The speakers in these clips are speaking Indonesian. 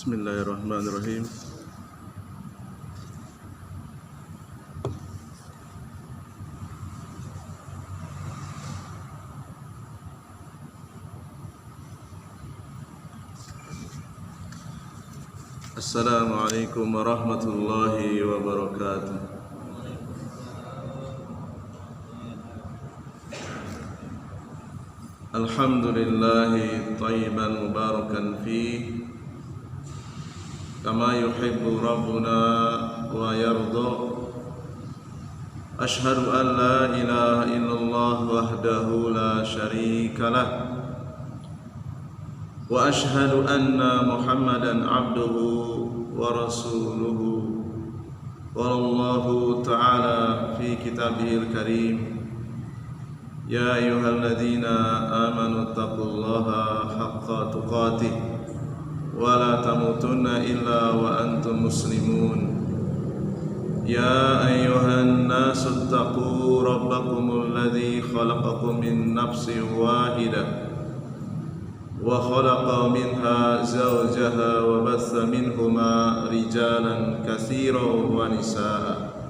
Bismillahirrahmanirrahim. Assalamualaikum warahmatullahi wabarakatuh. Alhamdulillahi thayyiban mubarakan fih kama yuhibbu rabbuna wa yarda. Ashhadu an la ilaha illallah wahdahu la syarika lah wa ashhadu anna Muhammadan abduhu wa rasuluhu. Wallahu ta'ala fi kitabihil karim, ya ayyuhalladzina amanu taqullaha haqqa tuqatih wa la tamutunna illa wa antum muslimun. Ya ayyuhan nasu taqu rabbakumul ladzi khalaqakum min nafsin wahidah wa khalaqa minha zawjaha wa batha minhuma rijalan katsiran wa nisaa.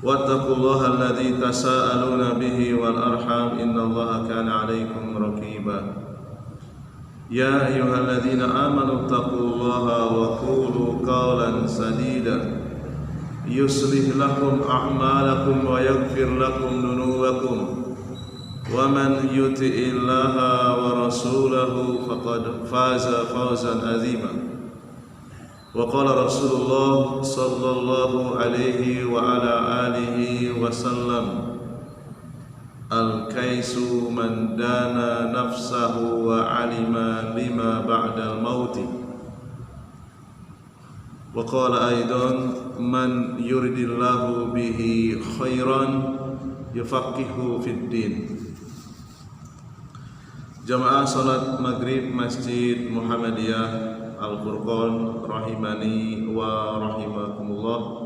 Wattaqullaha alladzi tasaaluna bihi wal arham, innallaha kana 'alaikum raqiba. Ya ayyuhalladzina amanu taqullaha wa qulu qawlan sadida yuslih lakum a'malakum wa yaghfir lakum dhunubakum wa man yuti'illaha wa rasulahu faqad faza fawzan 'azima. Wa qala Rasulullah sallallahu alaihi wa ala alihi wasallam, al-kaisu man dana nafsahu wa alima lima ba'dal mauti. Wa qala aidan, man yuridillahu bihi khairan yufaqihu fid din. Jamaah salat maghrib Masjid Muhammadiyah Al-Furqan rahimani wa rahimakumullah.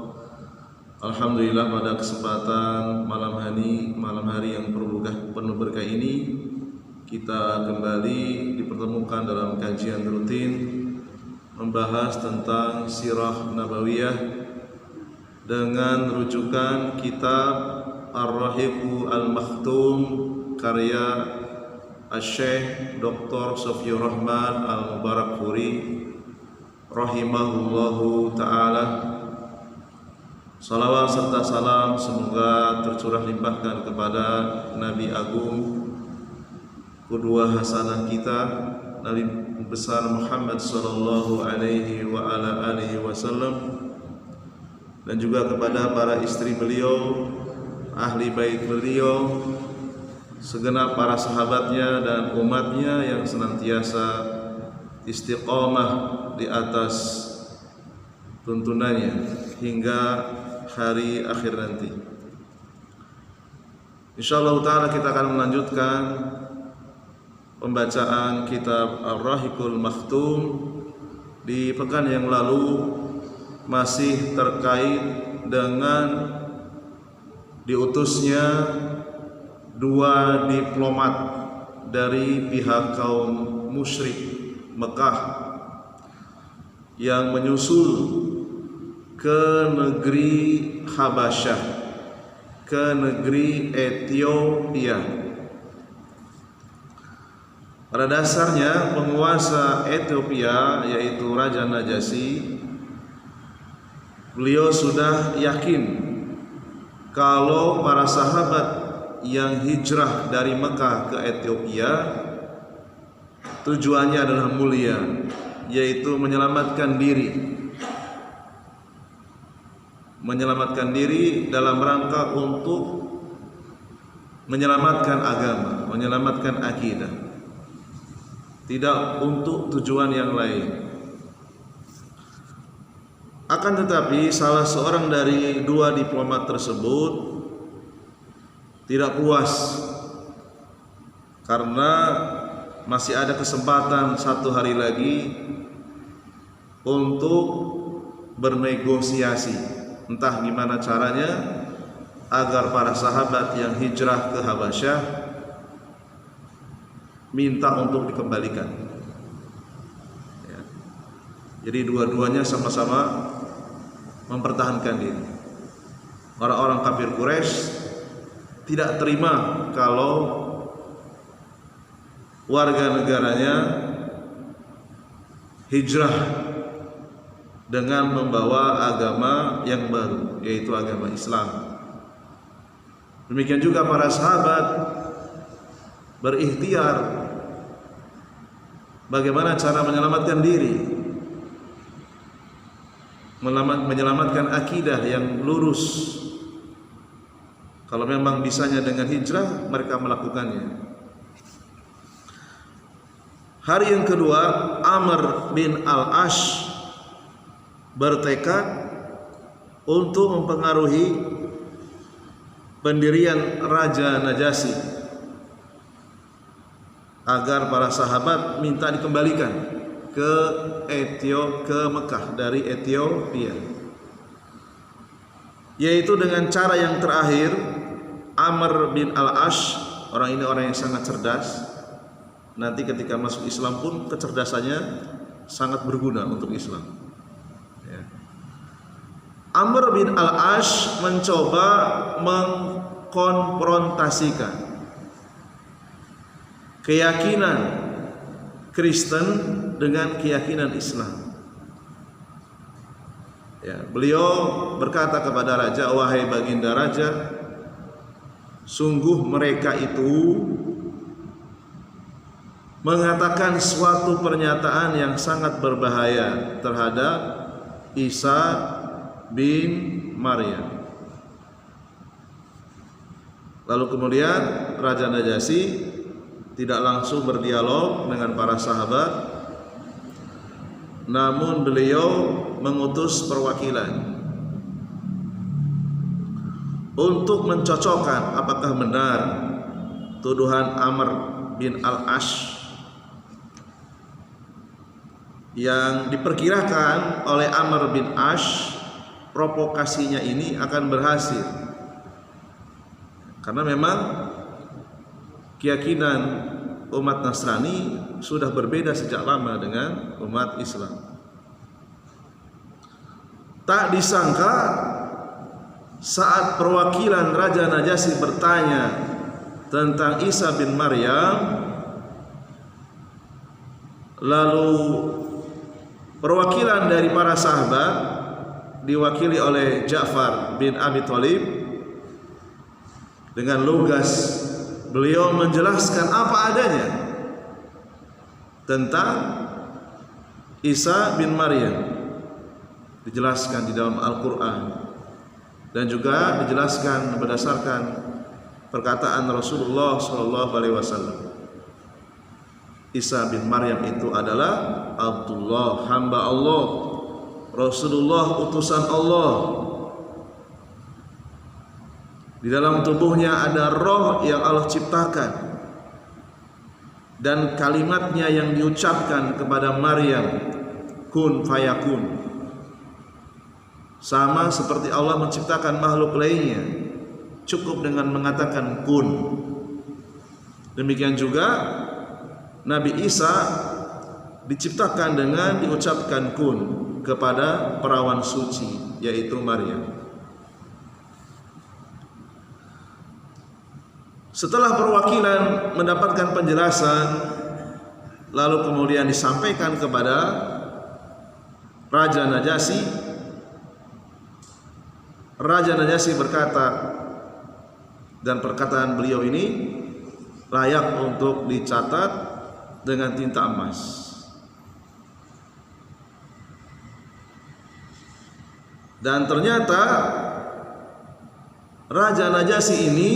Alhamdulillah, pada kesempatan malam hari yang penuh berkah ini, kita kembali dipertemukan dalam kajian rutin membahas tentang sirah nabawiyah dengan rujukan kitab Ar-Rahiqu Al-Makhtum karya Asy-Syaikh Dr. Sofiyur Rahman Al-Mubarakfuri rahimahullahu ta'ala. Salawat serta salam semoga tercurah limpahkan kepada Nabi Agung, qudwah hasanah kita, Nabi besar Muhammad sallallahu alaihi wa ala alihi wasallam, dan juga kepada para istri beliau, ahli bait beliau, segenap para sahabatnya dan umatnya yang senantiasa istiqamah di atas tuntunannya hingga hari akhir nanti. Insyaallah ta'ala kita akan melanjutkan pembacaan kitab Ar-Rahiqul Makhtum. Di pekan yang lalu masih terkait dengan diutusnya dua diplomat dari pihak kaum musyrik Mekah yang menyusul ke negeri Habasyah, ke negeri Ethiopia. Pada dasarnya penguasa Ethiopia, yaitu Raja Najasyi, beliau sudah yakin kalau para sahabat yang hijrah dari Mekah ke Ethiopia tujuannya adalah mulia, yaitu menyelamatkan diri dalam rangka untuk menyelamatkan agama, menyelamatkan akidah, tidak untuk tujuan yang lain. Akan tetapi salah seorang dari dua diplomat tersebut tidak puas karena masih ada kesempatan satu hari lagi untuk bernegosiasi, entah gimana caranya agar para sahabat yang hijrah ke Habasyah minta untuk dikembalikan. Ya. Jadi dua-duanya sama-sama mempertahankan diri. Orang-orang kafir Quraisy tidak terima kalau warga negaranya hijrah dengan membawa agama yang baru, yaitu agama Islam. Demikian juga para sahabat berikhtiar bagaimana cara menyelamatkan diri, menyelamatkan akidah yang lurus. Kalau memang bisanya dengan hijrah, mereka melakukannya. Hari yang kedua, Amr bin Al-Ash bertekad untuk mempengaruhi pendirian Raja Najasyi agar para sahabat minta dikembalikan ke Mekah dari Ethiopia, yaitu dengan cara yang terakhir. Amr bin Al-Ash, orang ini orang yang sangat cerdas. Nanti ketika masuk Islam pun kecerdasannya sangat berguna untuk Islam. Amr bin Al-Ash mencoba mengkonfrontasikan keyakinan Kristen dengan keyakinan Islam. Beliau berkata kepada raja, "Wahai baginda raja, sungguh mereka itu mengatakan suatu pernyataan yang sangat berbahaya terhadap Isa bin Maryam." Lalu kemudian Raja Najasyi tidak langsung berdialog dengan para sahabat, namun beliau mengutus perwakilan untuk mencocokkan apakah benar tuduhan Amr bin Al-Ash yang diperkirakan oleh Amr bin Ash. Provokasinya ini akan berhasil karena memang keyakinan umat Nasrani sudah berbeda sejak lama dengan umat Islam. Tak disangka saat perwakilan Raja Najasyi bertanya tentang Isa bin Maryam, lalu perwakilan dari para sahabat diwakili oleh Ja'far bin Abi Thalib, dengan lugas beliau menjelaskan apa adanya tentang Isa bin Maryam, dijelaskan di dalam Al-Quran dan juga dijelaskan berdasarkan perkataan Rasulullah SAW. Isa bin Maryam itu adalah Abdullah, hamba Allah, Rasulullah, utusan Allah. Di dalam tubuhnya ada roh yang Allah ciptakan, dan kalimatnya yang diucapkan kepada Maryam, kun fayakun, sama seperti Allah menciptakan makhluk lainnya, cukup dengan mengatakan kun. Demikian juga Nabi Isa diciptakan dengan diucapkan kun kepada perawan suci, yaitu Maryam. Setelah perwakilan mendapatkan penjelasan, lalu kemudian disampaikan kepada Raja Najasyi. Raja Najasyi berkata, dan perkataan beliau ini layak untuk dicatat dengan tinta emas. Dan ternyata Raja Najasyi ini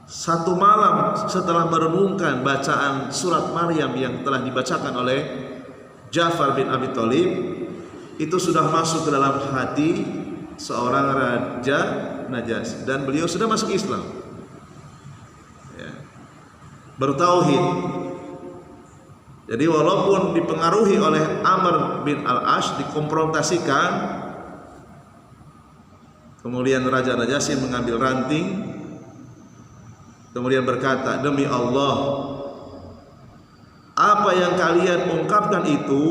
satu malam setelah merenungkan bacaan surat Maryam yang telah dibacakan oleh Ja'far bin Abi Thalib, itu sudah masuk ke dalam hati seorang Raja Najasyi, dan beliau sudah masuk Islam, bertauhid. Jadi walaupun dipengaruhi oleh Amr bin Al-Ash, dikonfrontasikan, kemudian Raja Najasyi mengambil ranting, kemudian berkata, "Demi Allah, apa yang kalian ungkapkan itu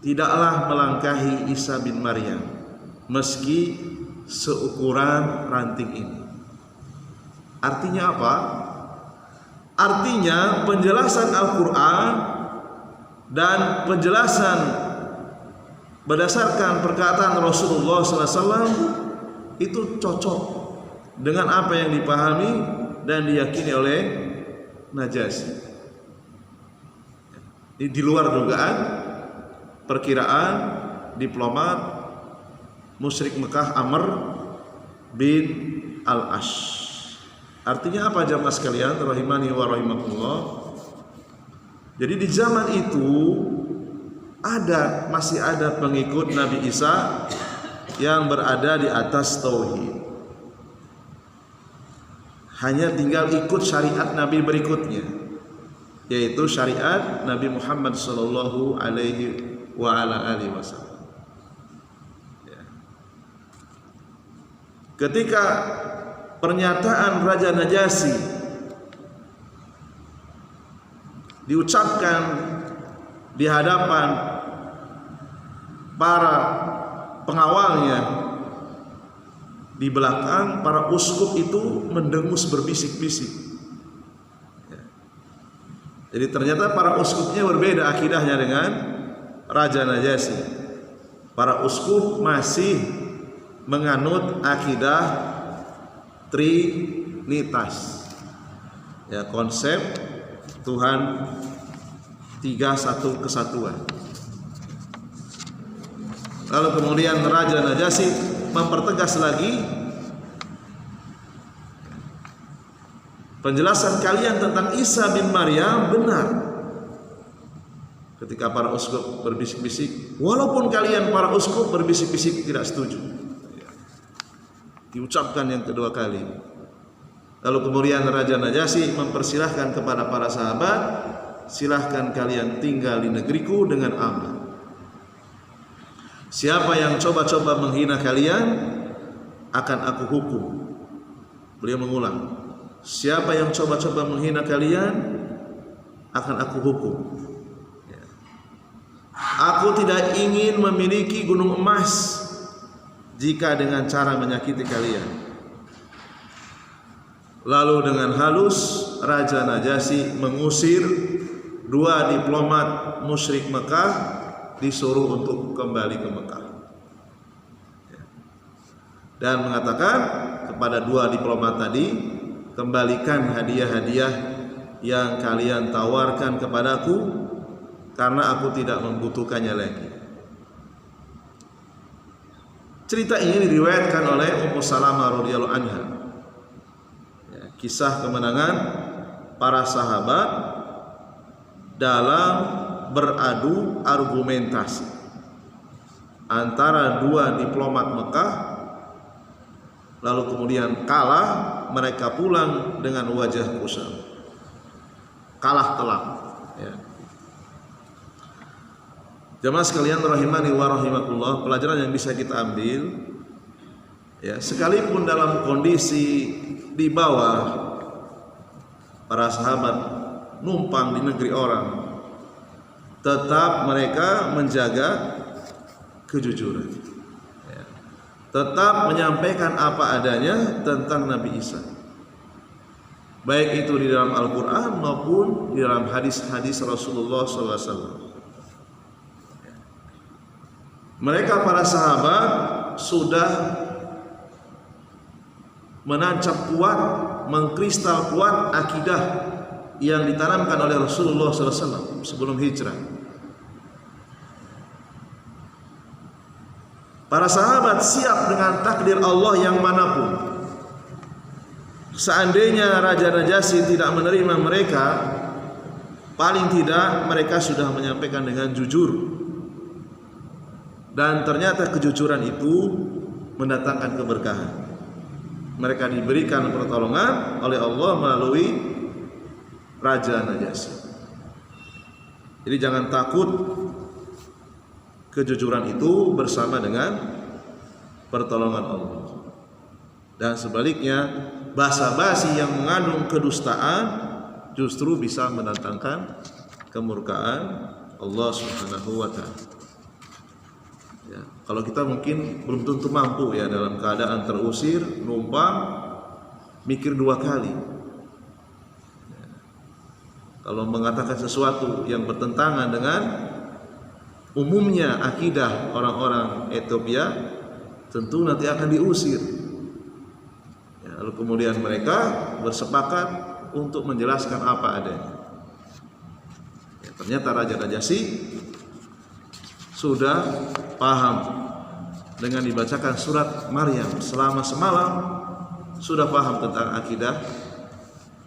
tidaklah melangkahi Isa bin Maryam meski seukuran ranting ini. Artinya apa? Artinya penjelasan Al-Quran dan penjelasan berdasarkan perkataan Rasulullah SAW itu cocok dengan apa yang dipahami dan diyakini oleh Najasyi. Ini di luar dugaan, perkiraan diplomat musyrik Mekah Amr bin Al-Ash. Artinya apa jamaah sekalian rahimani wa rahimakumullah? Jadi di zaman itu masih ada pengikut Nabi Isa yang berada di atas tauhid. Hanya tinggal ikut syariat Nabi berikutnya, yaitu syariat Nabi Muhammad sallallahu alaihi wasallam. Ketika pernyataan Raja Najasyi diucapkan di hadapan para pengawalnya, di belakang para uskup itu mendengus berbisik-bisik. Jadi ternyata para uskupnya berbeda akidahnya dengan Raja Najasyi. Para uskup masih menganut akidah Trinitas, ya, konsep Tuhan 3 kesatuan. Lalu kemudian Raja Najasyi mempertegas lagi, penjelasan kalian tentang Isa bin Maryam benar. Ketika para uskup berbisik-bisik, walaupun kalian para uskup berbisik-bisik tidak setuju, diucapkan yang kedua kali. Lalu kemudian Raja Najasyi mempersilahkan kepada para sahabat, silahkan kalian tinggal di negeriku dengan aman. Siapa yang coba-coba menghina kalian akan aku hukum. Beliau mengulang, siapa yang coba-coba menghina kalian akan aku hukum. Aku tidak ingin memiliki gunung emas jika dengan cara menyakiti kalian. Lalu dengan halus Raja Najasyi mengusir 2 diplomat musyrik Mekah, disuruh untuk kembali ke Mekah, dan mengatakan kepada 2 diplomat tadi, kembalikan hadiah-hadiah yang kalian tawarkan kepadaku karena aku tidak membutuhkannya lagi. Cerita ini diriwayatkan oleh Ummu Salamah radhiyallahu anha. Kisah kemenangan para sahabat dalam beradu argumentasi antara 2 diplomat Mekah, lalu kemudian kalah, mereka pulang dengan wajah kusam, kalah telak. Jamaah sekalian rahimani wa rahimakumullah, pelajaran yang bisa kita ambil, ya, sekalipun dalam kondisi di bawah, para sahabat numpang di negeri orang, tetap mereka menjaga kejujuran, ya, tetap menyampaikan apa adanya tentang Nabi Isa, baik itu di dalam Al-Quran maupun di dalam hadis-hadis Rasulullah SAW. Mereka para sahabat sudah menancap kuat, mengkristal kuat akidah yang ditanamkan oleh Rasulullah SAW sebelum hijrah. Para sahabat siap dengan takdir Allah yang manapun. Seandainya Raja Najasyi tidak menerima mereka, paling tidak mereka sudah menyampaikan dengan jujur. Dan ternyata kejujuran itu mendatangkan keberkahan. Mereka diberikan pertolongan oleh Allah melalui Raja Najasyi. Jadi jangan takut, kejujuran itu bersama dengan pertolongan Allah. Dan sebaliknya, basa-basi yang mengandung kedustaan justru bisa mendatangkan kemurkaan Allah Subhanahu wa ta'ala. Ya, kalau kita mungkin belum tentu mampu ya dalam keadaan terusir, numpang, mikir dua kali. Ya. Kalau mengatakan sesuatu yang bertentangan dengan umumnya akidah orang-orang Ethiopia, tentu nanti akan diusir. Ya, lalu kemudian mereka bersepakat untuk menjelaskan apa adanya. Ya, ternyata Raja Najasyi sudah paham dengan dibacakan surat Maryam selama semalam, sudah paham tentang akidah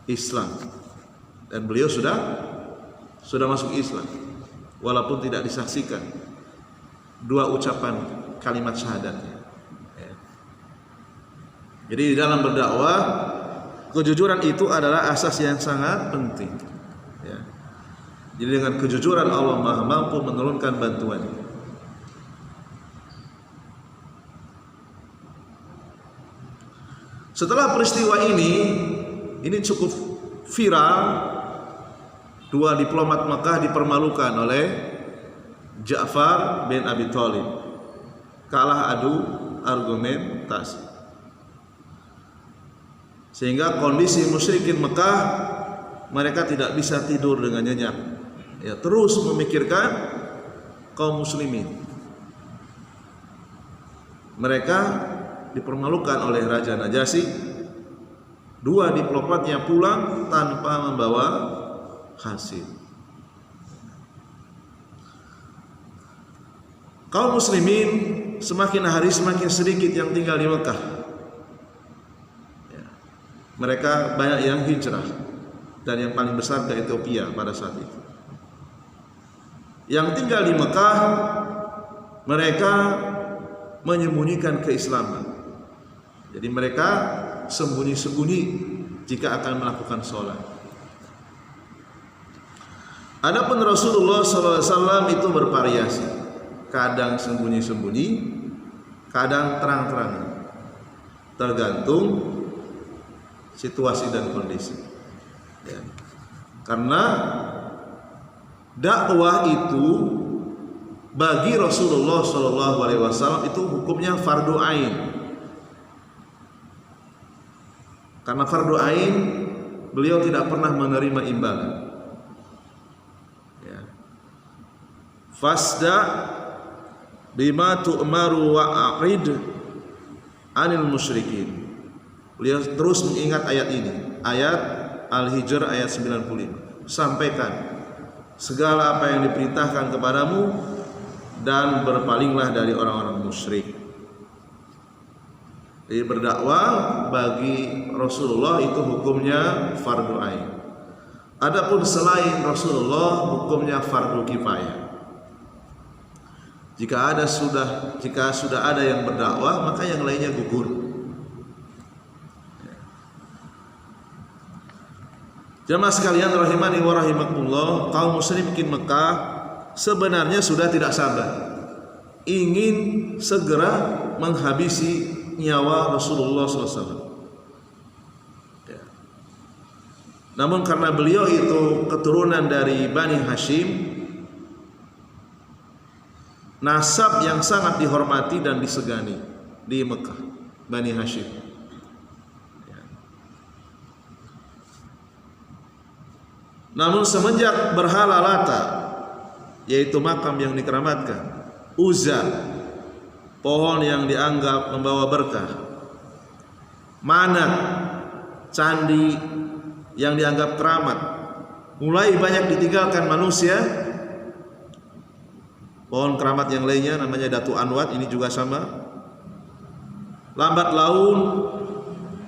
Islam, dan beliau sudah masuk Islam walaupun tidak disaksikan dua ucapan kalimat syahadatnya. Ya. Jadi di dalam berdakwah, kejujuran itu adalah asas yang sangat penting. Ya. Jadi dengan kejujuran Allah Maha mampu menurunkan bantuan. Setelah peristiwa ini cukup viral. Dua diplomat Mekah dipermalukan oleh Ja'far bin Abi Thalib, kalah adu argumentasi, sehingga kondisi musyrikin Mekah, mereka tidak bisa tidur dengan nyenyak, ya, terus memikirkan kaum muslimin. Mereka dipermalukan oleh Raja Najasyi. Dua diplomatnya pulang tanpa membawa hasil. Kaum muslimin semakin hari semakin sedikit yang tinggal di Mekah. Ya. Mereka banyak yang hijrah, dan yang paling besar ke Ethiopia pada saat itu. Yang tinggal di Mekah, mereka menyembunyikan keislaman. Jadi mereka sembunyi-sembunyi jika akan melakukan sholat. Adapun Rasulullah SAW itu bervariasi, kadang sembunyi-sembunyi, kadang terang-terang, tergantung situasi dan kondisi. Ya. Karena dakwah itu bagi Rasulullah SAW itu hukumnya fardu ain. Karena fardu ain, beliau tidak pernah menerima imbalan. Ya. Fasda bima tu'maru wa'rid anil musyrikin. Beliau terus mengingat ayat ini, ayat Al-Hijr ayat 95. Sampaikan segala apa yang diperintahkan kepadamu dan berpalinglah dari orang-orang musyrik. Jadi berdakwah bagi Rasulullah itu hukumnya fardu ain. Adapun selain Rasulullah hukumnya fardu kifayah. Jika sudah ada yang berdakwah, maka yang lainnya gugur. Jamaah sekalian rahimani wa rahimakumullah, kaum musyrikin Mekah sebenarnya sudah tidak sabar, ingin segera menghabisi nyawa Rasulullah SAW. Ya. Namun karena beliau itu keturunan dari Bani Hashim, nasab yang sangat dihormati dan disegani di Mekah, Bani Hashim. Ya. Namun semenjak berhala Lata, yaitu makam yang dikeramatkan, Uzza, pohon yang dianggap membawa berkah, Manat, candi yang dianggap keramat, mulai banyak ditinggalkan manusia. Pohon keramat yang lainnya namanya Datu Anwat, ini juga sama. Lambat laun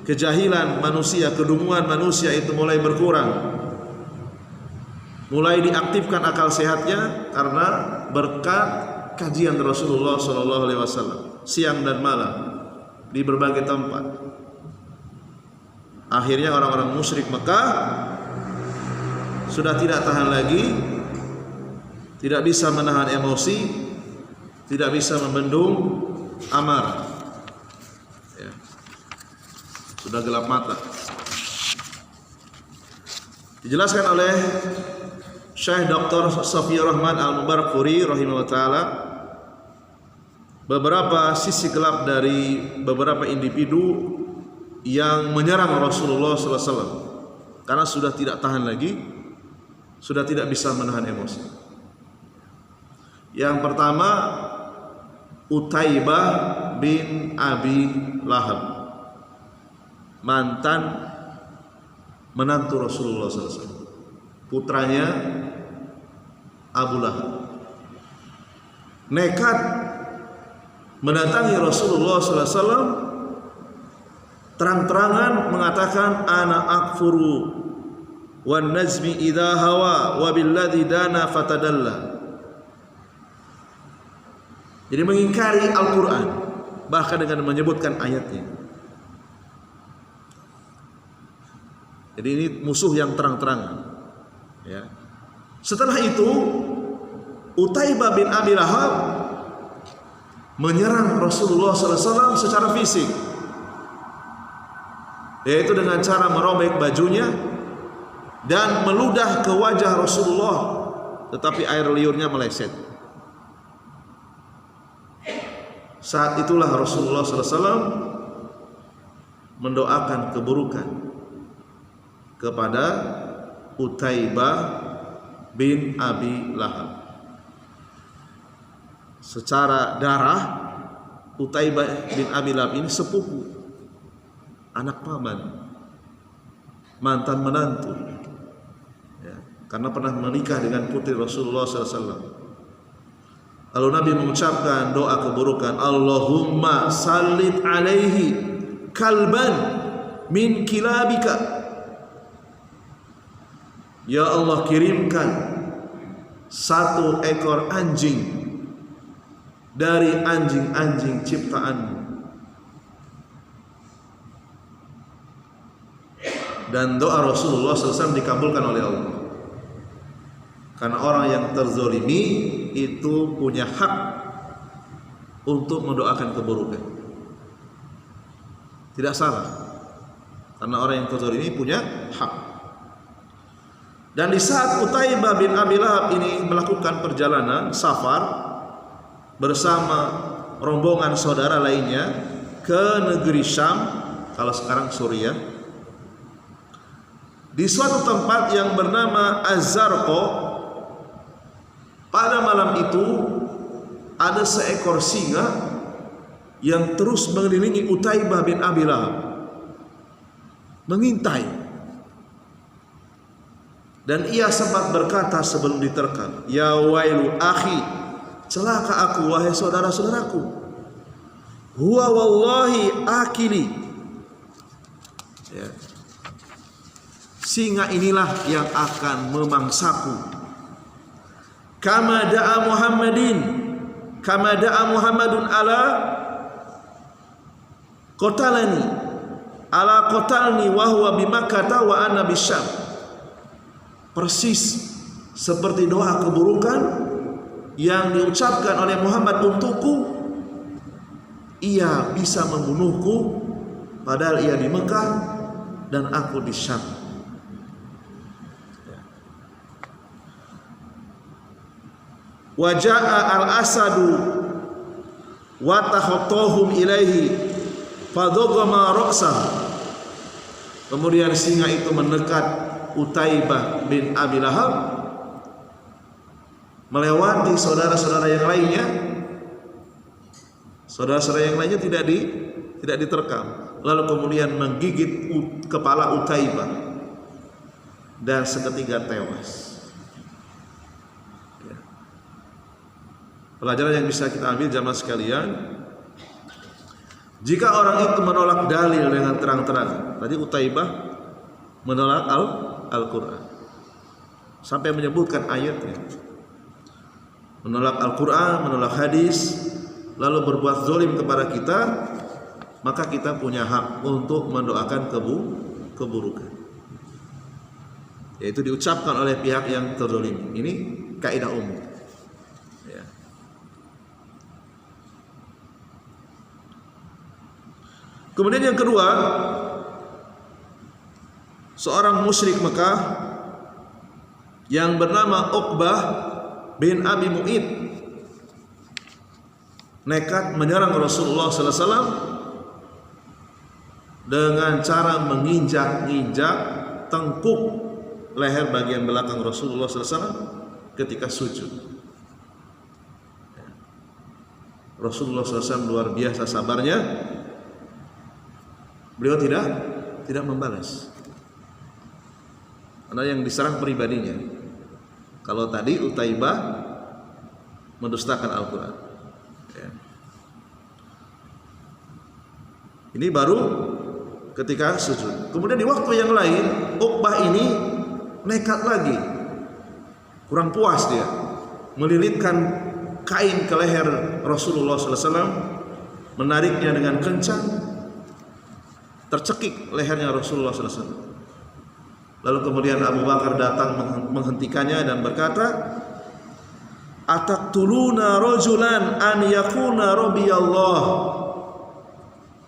kejahilan manusia, kedunguan manusia itu mulai berkurang. Mulai diaktifkan akal sehatnya karena berkat kajian Rasulullah SAW siang dan malam di berbagai tempat. Akhirnya orang-orang musyrik Mekah sudah tidak tahan lagi, tidak bisa menahan emosi, tidak bisa membendung amarah. Ya. Sudah gelap mata. Dijelaskan oleh Syekh Dr. Safiyur Rahman Al-Mubarakfuri rahimahullah ta'ala, beberapa sisi gelap dari beberapa individu yang menyerang Rasulullah SAW karena sudah tidak tahan lagi, sudah tidak bisa menahan emosi. Yang pertama, Utaibah bin Abi Lahab, mantan menantu Rasulullah SAW, putranya Abu Lahab, nekat mendatangi Rasulullah SAW, terang-terangan mengatakan ana akfuru wan najmi idha hawa wa billadhi dana fatadalla. Jadi mengingkari Al-Quran, bahkan dengan menyebutkan ayatnya. Jadi ini musuh yang terang-terangan, ya. Setelah itu Utaibah bin Abi Lahab menyerang Rasulullah SAW secara fisik, yaitu dengan cara merobek bajunya dan meludah ke wajah Rasulullah, tetapi air liurnya meleset. Saat itulah Rasulullah SAW mendoakan keburukan kepada Utaibah bin Abi Lahab. Secara darah, Utaibah bin Abi Lahab ini sepupu, anak paman, mantan menantu, ya, karena pernah menikah dengan putri Rasulullah SAW. Lalu Nabi mengucapkan doa keburukan, Allahumma sallit alaihi kalban min kilabika. Ya Allah, kirimkan satu ekor anjing dari anjing-anjing ciptaanmu. Dan doa Rasulullah SAW dikabulkan oleh Allah. Karena orang yang terzolimi itu punya hak untuk mendoakan keburukan. Tidak salah, karena orang yang terzolimi punya hak. Dan di saat Utaibah bin Abi Lahab ini melakukan perjalanan safar bersama rombongan saudara lainnya ke negeri Syam, kalau sekarang Suriah, di suatu tempat yang bernama Az-Zarqa, pada malam itu ada seekor singa yang terus mengelilingi Utaibah bin Abi Lahab, mengintai. Dan ia sempat berkata sebelum diterkam, ya wailu akhi, celaka aku wahai saudara-saudaraku, huwa wallahi akili, ya, singa inilah yang akan memangsaku. Kama da'a Muhammadun ala qatalni wa huwa bimakkah wa ana bisyam. Persis seperti doa keburukan yang diucapkan oleh Muhammad untukku, ia bisa membunuhku padahal ia di Mekah dan aku di Syam. Waja'a al-asadu wa takhatohum ilaihi fadogama ra'sah. Kemudian singa itu mendekat Utaibah bin Abi Lahab, melewati saudara-saudara yang lainnya. Saudara-saudara yang lainnya tidak diterkam. Lalu kemudian menggigit kepala Utaibah dan seketika tewas. Pelajaran yang bisa kita ambil jamaah sekalian, jika orang itu menolak dalil dengan terang-terang, tadi Utaibah menolak Al-Quran sampai menyebutkan ayatnya, menolak Al-Quran, menolak hadis, lalu berbuat zalim kepada kita, maka kita punya hak untuk mendoakan keburukan, yaitu diucapkan oleh pihak yang terzalimi. Ini kaidah umum, ya. Kemudian yang kedua, seorang musyrik Mekah yang bernama Uqbah bin Abi Mu'id nekat menyerang Rasulullah sallallahu alaihi wasallam dengan cara menginjak-injak tengkuk leher bagian belakang Rasulullah sallallahu alaihi wasallam ketika sujud. Rasulullah SAW luar biasa sabarnya. Beliau tidak membalas. Karena yang diserang pribadinya. Kalau tadi Utaibah mendustakan Al-Quran. Ya. Ini baru ketika sujud. Kemudian di waktu yang lain, Uqbah ini nekat lagi. Kurang puas dia, melilitkan kain ke leher Rasulullah SAW, menariknya dengan kencang, tercekik lehernya Rasulullah SAW. Lalu kemudian Abu Bakar datang menghentikannya dan berkata, "Ataqtuluna rajulan an yakuna rabbiyallah?"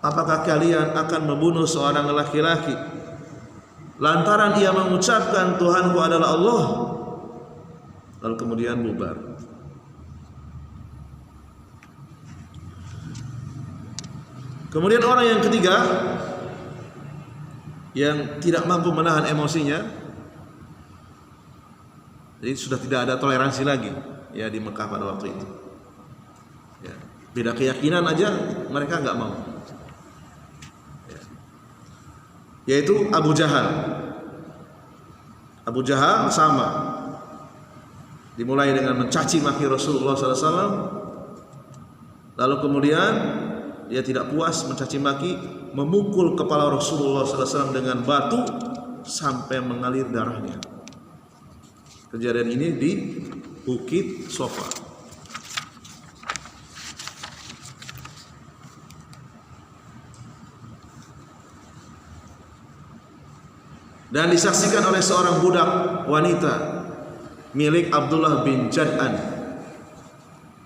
Apakah kalian akan membunuh seorang laki-laki lantaran ia mengucapkan Tuhanku adalah Allah? Lalu kemudian bubar. Kemudian orang yang ketiga yang tidak mampu menahan emosinya, jadi sudah tidak ada toleransi lagi ya di Mekah pada waktu itu. Ya, beda keyakinan aja mereka nggak mau. Ya. Yaitu Abu Jahal. Abu Jahal sama, dimulai dengan mencaci maki Rasulullah SAW, lalu kemudian dia tidak puas mencaci maki, memukul kepala Rasulullah SAW dengan batu sampai mengalir darahnya. Kejadian ini di Bukit Sofa. Dan disaksikan oleh seorang budak wanita milik Abdullah bin Jad'an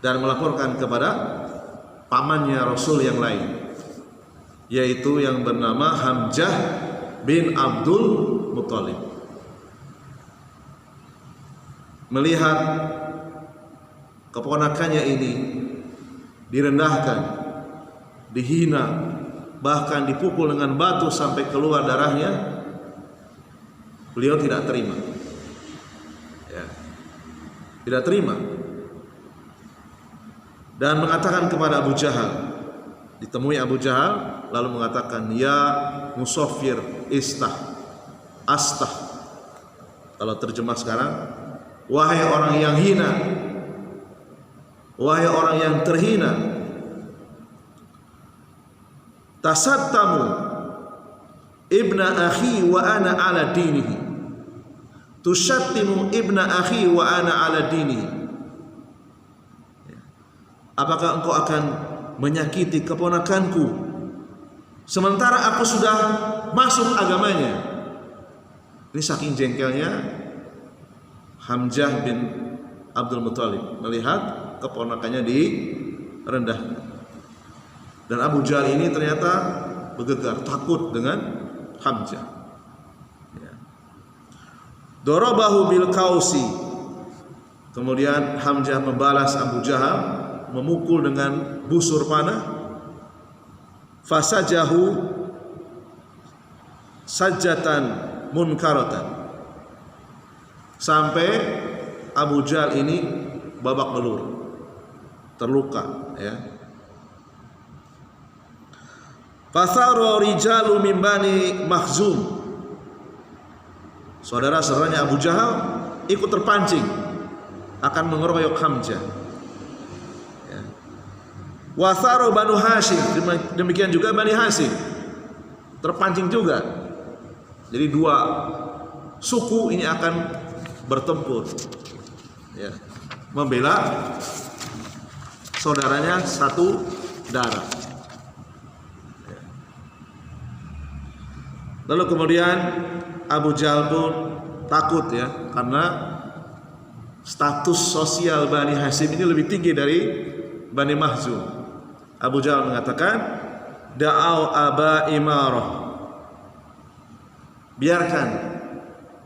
dan melaporkan kepada pamannya Rasul yang lain, yaitu yang bernama Hamzah bin Abdul Muthalib. Melihat keponakannya ini direndahkan, dihina, bahkan dipukul dengan batu sampai keluar darahnya, beliau tidak terima. Ya, tidak terima. Dan mengatakan kepada Abu Jahal, ditemui Abu Jahal lalu mengatakan, "Ya Musaffir astah." Kalau terjemah sekarang, wahai orang yang hina, wahai orang yang terhina, tasattamu ibna akhi wa ana ala dinihi, tusyattimu ibna akhi wa ana ala dinihi. Apakah engkau akan menyakiti keponakanku sementara aku sudah masuk agamanya? Ini saking jengkelnya Hamzah bin Abdul Muthalib melihat keponakannya direndahkan. Dan Abu Jahal ini ternyata bergegar, takut dengan Hamzah. Darabahu bil kausi. Kemudian Hamzah membalas Abu Jahal, memukul dengan busur panah. Fasajahu sajatan munkaratan, sampai Abu Jahal ini babak belur, terluka ya. Fasara rijalu min Bani Makhzum, saudara-saudaranya Abu Jahal ikut terpancing akan mengeroyok Hamzah. Wasaro Banu Hashim, demikian juga Bani Hashim terpancing juga. Jadi dua suku ini akan bertempur, ya, membela saudaranya satu darah. Ya. Lalu kemudian Abu Jahal pun takut ya, karena status sosial Bani Hashim ini lebih tinggi dari Bani Makhzum. Abu Jahal mengatakan, "Da'au Aba Imarah." Biarkan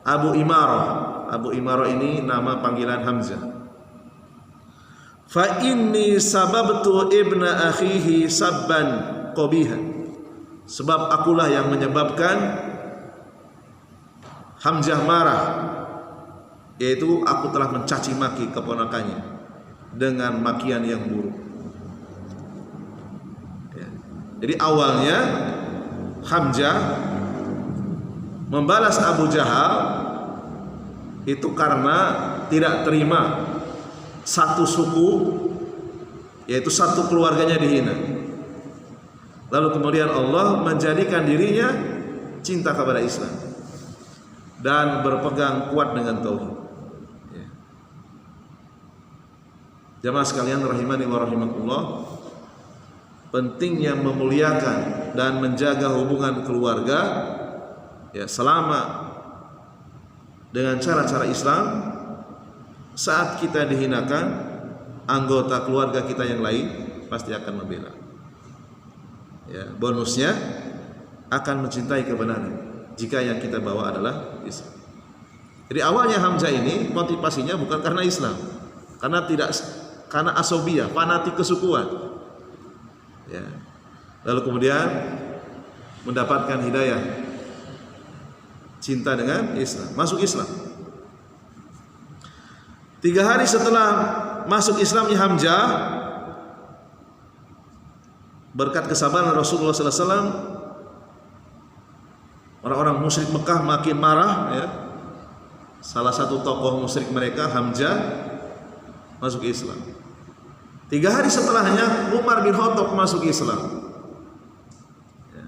Abu Imarah. Abu Imarah ini nama panggilan Hamzah. fa inni sababtu ibna akhihi sabban qabihan, sebab akulah yang menyebabkan Hamzah marah, yaitu aku telah mencaci maki keponakannya dengan makian yang buruk. Ya. Jadi awalnya Hamzah membalas Abu Jahal itu karena tidak terima satu suku, yaitu satu keluarganya dihina. Lalu kemudian Allah menjadikan dirinya cinta kepada Islam dan berpegang kuat dengan tauhid. Ya. Jamaah sekalian rahimani wa rahimakumullah, pentingnya memuliakan dan menjaga hubungan keluarga ya selama dengan cara-cara Islam. Saat kita dihinakan, anggota keluarga kita yang lain pasti akan membela. Ya, bonusnya akan mencintai kebenaran jika yang kita bawa adalah Islam. Jadi awalnya Hamzah ini motivasinya bukan karena Islam, karena asobiyah, fanatik kesukuan. Ya. Lalu kemudian mendapatkan hidayah, cinta dengan Islam, masuk Islam. 3 hari setelah masuk Islamnya Hamzah, berkat kesabaran Rasulullah SAW, orang-orang musyrik Mekah makin marah. Ya. Salah satu tokoh musyrik mereka Hamzah masuk Islam. 3 hari setelahnya Umar bin Khattab masuk Islam. Ya.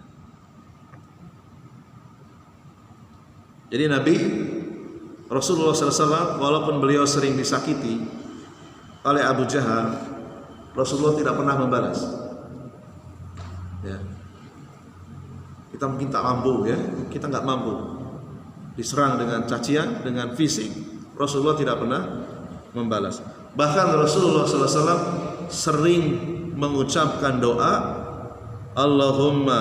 Jadi Nabi Rasulullah SAW walaupun beliau sering disakiti oleh Abu Jahal, Rasulullah tidak pernah membalas. Ya. Kita mungkin tak mampu, ya, kita nggak mampu diserang dengan cacian, dengan fisik. Rasulullah tidak pernah membalas. Bahkan Rasulullah SAW sering mengucapkan doa, Allahumma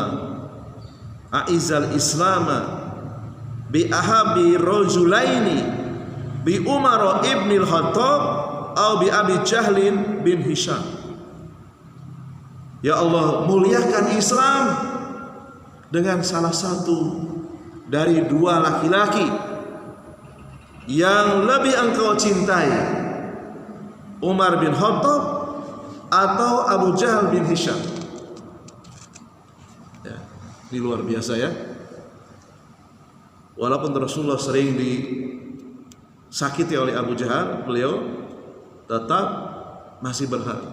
a'izal islama bi ahabi rajulaini bi Umar ibnil Khattab au bi Abi Jahlin bin Hisham. Ya Allah, muliakan Islam dengan salah satu dari 2 laki-laki yang lebih engkau cintai, Umar bin Khattab atau Abu Jahal bin Hisham. Ya, ini luar biasa ya. Walaupun Rasulullah sering disakiti oleh Abu Jahal, beliau tetap masih berharap,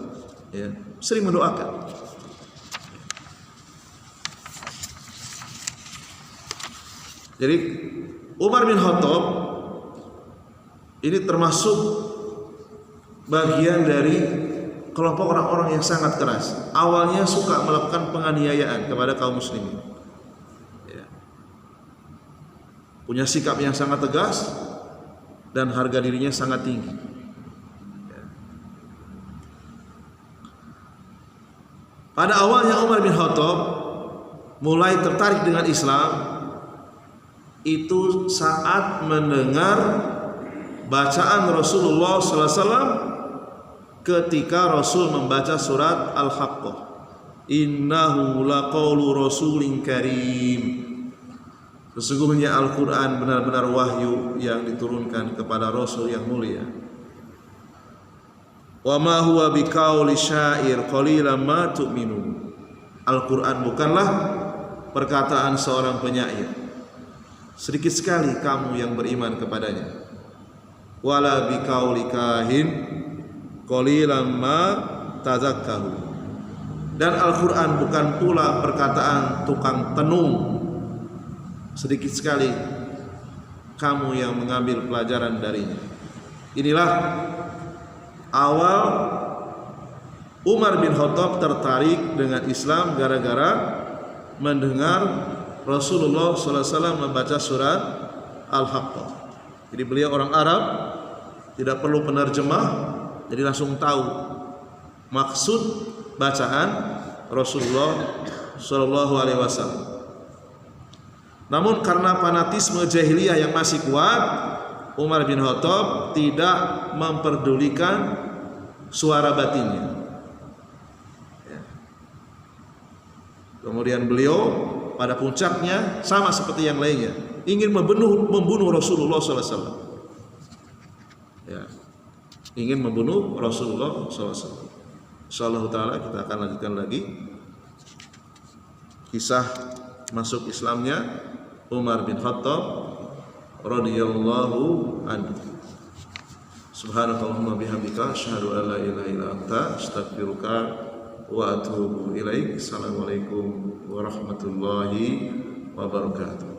ya, sering mendoakan. Jadi Umar bin Khattab ini termasuk bagian dari kelompok orang-orang yang sangat keras. Awalnya suka melakukan penganiayaan kepada kaum muslimin. Ya. Punya sikap yang sangat tegas dan harga dirinya sangat tinggi. Ya. Pada awalnya Umar bin Khattab mulai tertarik dengan Islam itu saat mendengar bacaan Rasulullah SAW ketika Rasul membaca surat Al-Haqqah, innahu laqaulu rasulin karim, sesungguhnya Al-Quran benar-benar wahyu yang diturunkan kepada Rasul yang mulia. Wa ma huwa biqauli syair qalilan ma tu'minun, Al-Quran bukanlah perkataan seorang penyair, sedikit sekali kamu yang beriman kepadanya. Wala biqauli kahin qalilan ma tazakkaru, dan Al-Quran bukan pula perkataan tukang tenung, sedikit sekali kamu yang mengambil pelajaran darinya. Inilah awal Umar bin Khattab tertarik dengan Islam gara-gara mendengar Rasulullah SAW membaca surat Al-Haqqah. Jadi beliau orang Arab, tidak perlu penerjemah, jadi langsung tahu maksud bacaan Rasulullah SAW. Namun karena fanatisme jahiliyah yang masih kuat, Umar bin Khattab tidak memperdulikan suara batinnya. Ya. Kemudian beliau pada puncaknya sama seperti yang lainnya, ingin membunuh Rasulullah SAW. Ya. Ingin membunuh Rasulullah SAW. Insyaallah taala kita akan lanjutkan lagi kisah masuk Islamnya Umar bin Khattab radhiyallahu anhu. Subhanakallahumma bihamdika asyhadu an la ilaha illa anta astaghfiruka wa atubu ilaik. Assalamualaikum warahmatullahi wabarakatuh.